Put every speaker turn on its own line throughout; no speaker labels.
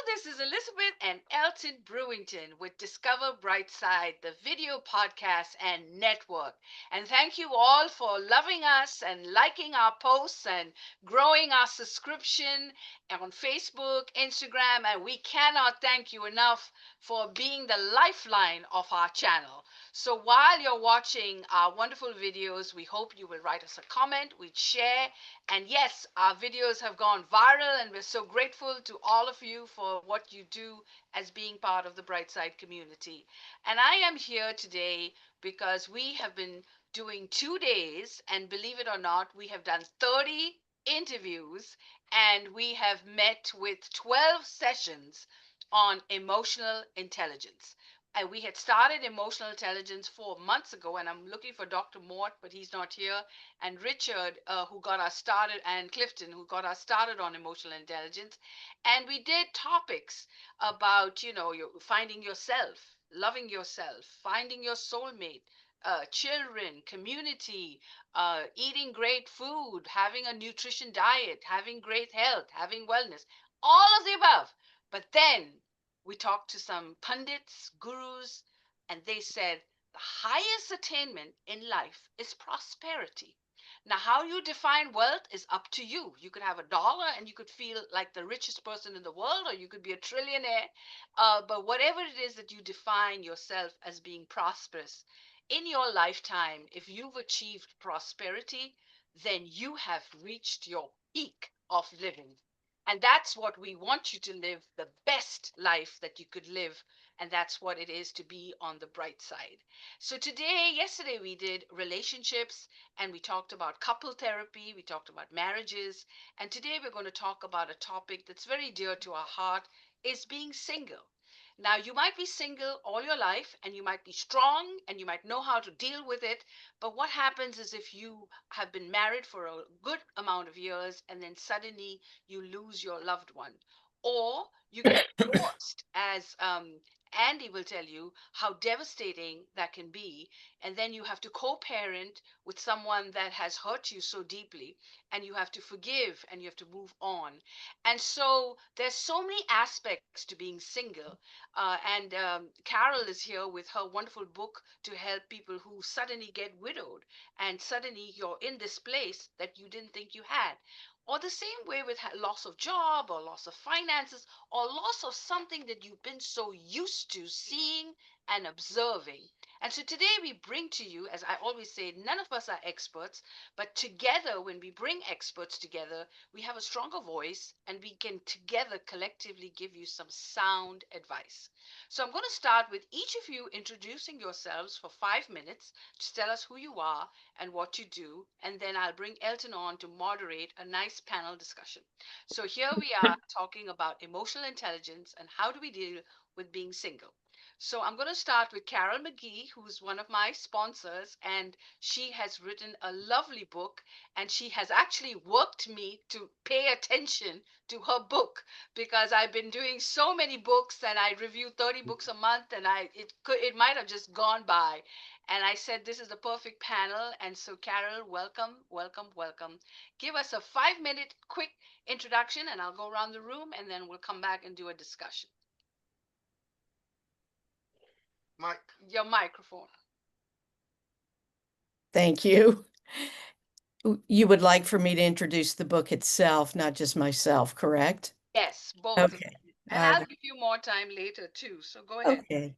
this is Elizabeth and Elton Brewington with Discover Brightside, the video podcast and network. And thank you all for loving us and liking our posts and growing our subscription on Facebook, Instagram, and we cannot thank you enough for being the lifeline of our channel. So while you're watching our wonderful videos, we hope you will write us a comment, we'd share, and yes, our videos have gone viral, and we're so grateful to all of you for what you do as being part of the Brightside community. And I am here today because we have been doing 2 days, and believe it or not, we have done 30 interviews and we have met with 12 sessions on emotional intelligence. And we had started emotional intelligence 4 months ago, and I'm looking for Dr. Mort, but he's not here, and Richard, who got us started, and Clifton, who got us started on emotional intelligence. And we did topics about, finding yourself, loving yourself, finding your soulmate, children, community, eating great food, having a nutrition diet, having great health, having wellness, all of the above. But then we talked to some pundits, gurus, and they said the highest attainment in life is prosperity. Now, how you define wealth is up to you. You could have $1 and you could feel like the richest person in the world, or you could be a trillionaire. But whatever it is that you define yourself as being prosperous in your lifetime, if you've achieved prosperity, then you have reached your peak of living. And that's what we want you to live, the best life that you could live. And that's what it is to be on the bright side. So yesterday we did relationships and we talked about couple therapy, we talked about marriages, and today we're going to talk about a topic that's very dear to our heart is being single. Now, you might be single all your life and you might be strong and you might know how to deal with it. But what happens is if you have been married for a good amount of years and then suddenly you lose your loved one, or you get divorced, as Andy will tell you how devastating that can be. And then you have to co parent with someone that has hurt you so deeply, and you have to forgive and you have to move on. And so there's so many aspects to being single. And Carol is here with her wonderful book to help people who suddenly get widowed and suddenly you're in this place that you didn't think you had. Or the same way with loss of job or loss of finances or loss of something that you've been so used to seeing and observing. And so today we bring to you, as I always say, none of us are experts, but together, when we bring experts together, we have a stronger voice and we can together collectively give you some sound advice. So I'm going to start with each of you introducing yourselves for 5 minutes to tell us who you are and what you do, and then I'll bring Elton on to moderate a nice panel discussion. So here we are talking about emotional intelligence and how do we deal with being single. So I'm going to start with Carol McGee, who's one of my sponsors, and she has written a lovely book, and she has actually worked me to pay attention to her book because I've been doing so many books and I review 30 books a month, and it might have just gone by. And I said this is the perfect panel, and so Carol, welcome, welcome, welcome. Give us a 5 minute quick introduction, and I'll go around the room, and then we'll come back and do a discussion.
Mike.
Your microphone.
Thank you. You would like for me to introduce the book itself, not just myself, correct?
Yes, both.
Okay.
And I'll give you more time later too. So go ahead.
Okay.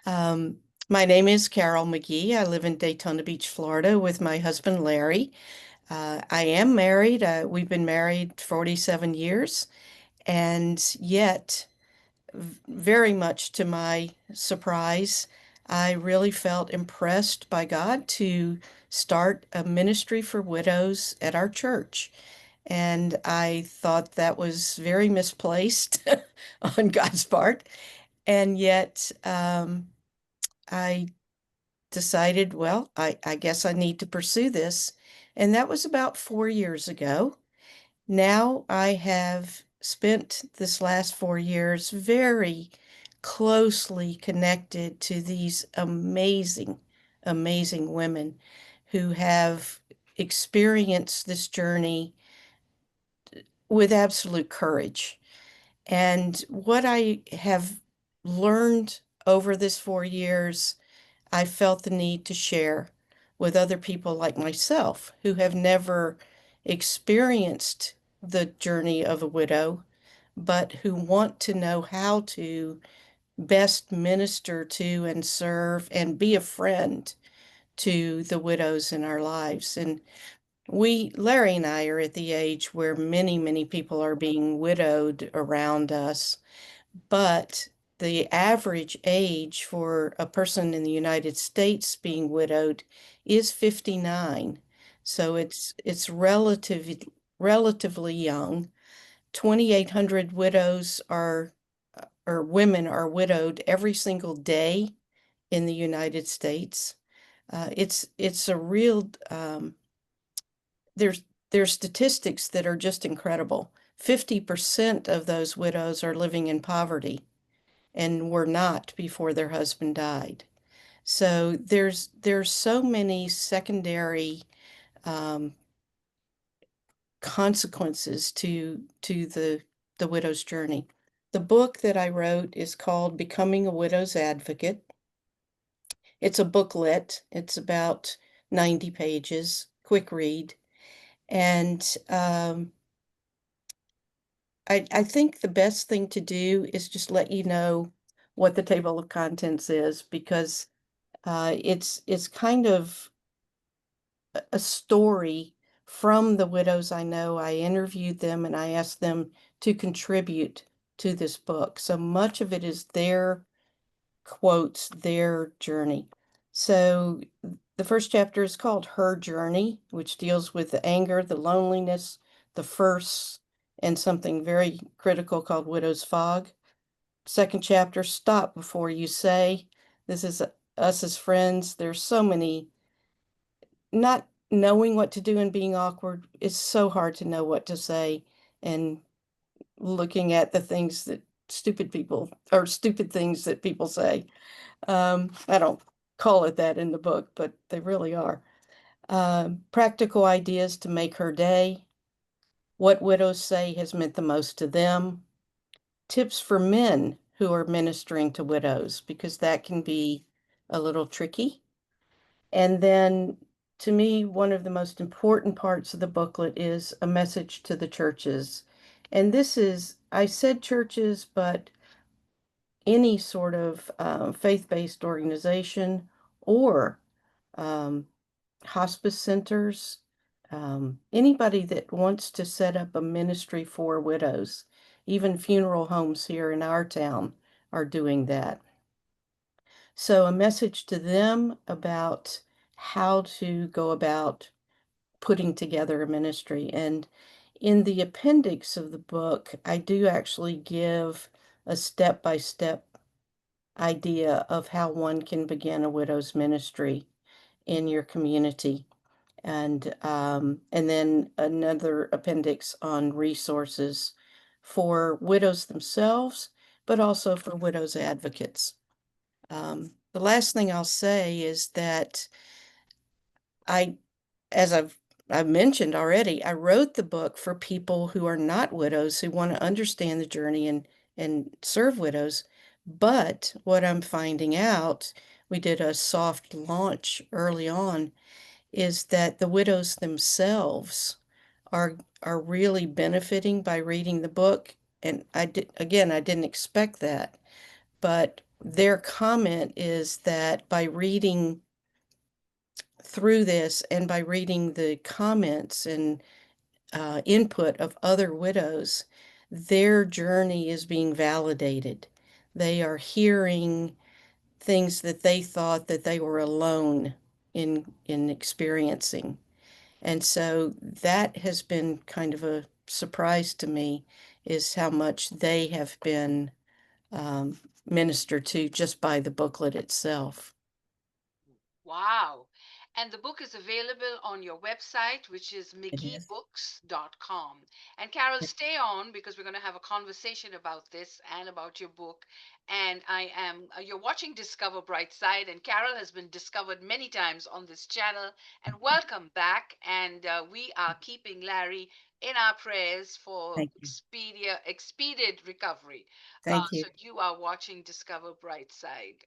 Um, my name is Carol McGee. I live in Daytona Beach, Florida, with my husband, Larry. I am married. We've been married 47 years, and yet, very much to my surprise, I really felt impressed by God to start a ministry for widows at our church. And I thought that was very misplaced on God's part. And yet, I decided, well, I guess I need to pursue this. And that was about 4 years ago. Now I have spent this last 4 years very closely connected to these amazing, amazing women who have experienced this journey with absolute courage. And what I have learned over this 4 years, I felt the need to share with other people like myself who have never experienced the journey of a widow, but who want to know how to best minister to and serve and be a friend to the widows in our lives. And Larry and I are at the age where many, many people are being widowed around us, but the average age for a person in the United States being widowed is 59. So it's relatively young. 2,800 widows are or women are widowed every single day in the United States. It's a real there's there's statistics that are just incredible. 50% of those widows are living in poverty and were not before their husband died. So there's so many secondary um, consequences to the widow's journey. The book that I wrote is called Becoming a Widow's Advocate. It's a booklet. It's about 90 pages, quick read. And I think the best thing to do is just let you know what the table of contents is because it's kind of a story from the widows I know. I interviewed them and I asked them to contribute to this book. So much of it is their quotes, their journey. So the first chapter is called Her Journey, which deals with the anger, the loneliness, the firsts, and something very critical called Widow's Fog. Second chapter, Stop Before You Say. This is us as friends. There's so many, not knowing what to do and being awkward. It's so hard to know what to say and looking at the things that stupid people or stupid things that people say. I don't call it that in the book, but they really are. Practical ideas to make her day, what widows say has meant the most to them, tips for men who are ministering to widows, because that can be a little tricky. And then, to me, one of the most important parts of the booklet is a message to the churches. And this is, I said churches, but any sort of faith-based organization or um, hospice centers, anybody that wants to set up a ministry for widows, even funeral homes here in our town are doing that. So, a message to them about how to go about putting together a ministry. And in the appendix of the book, I do actually give a step by step idea of how one can begin a widow's ministry in your community. And then another appendix on resources for widows themselves, but also for widows advocates. The last thing I'll say is that I, as I've mentioned already, I wrote the book for people who are not widows who want to understand the journey and serve widows. But what I'm finding out, we did a soft launch early on, is that the widows themselves are really benefiting by reading the book. And I didn't expect that, but their comment is that by reading through this and by reading the comments and input of other widows, their journey is being validated. They are hearing things that they thought that they were alone in experiencing. And so that has been kind of a surprise to me, is how much they have been um, ministered to just by the booklet itself.
Wow. And the book is available on your website, which is
It is.
mcgeebooks.com. And Carol, stay on because we're going to have a conversation about this and about your book. And you're watching Discover Brightside, and Carol has been discovered many times on this channel. And welcome back. And we are keeping Larry in our prayers for
Thank you.
expedient recovery.
Thank you.
So you are watching Discover Brightside.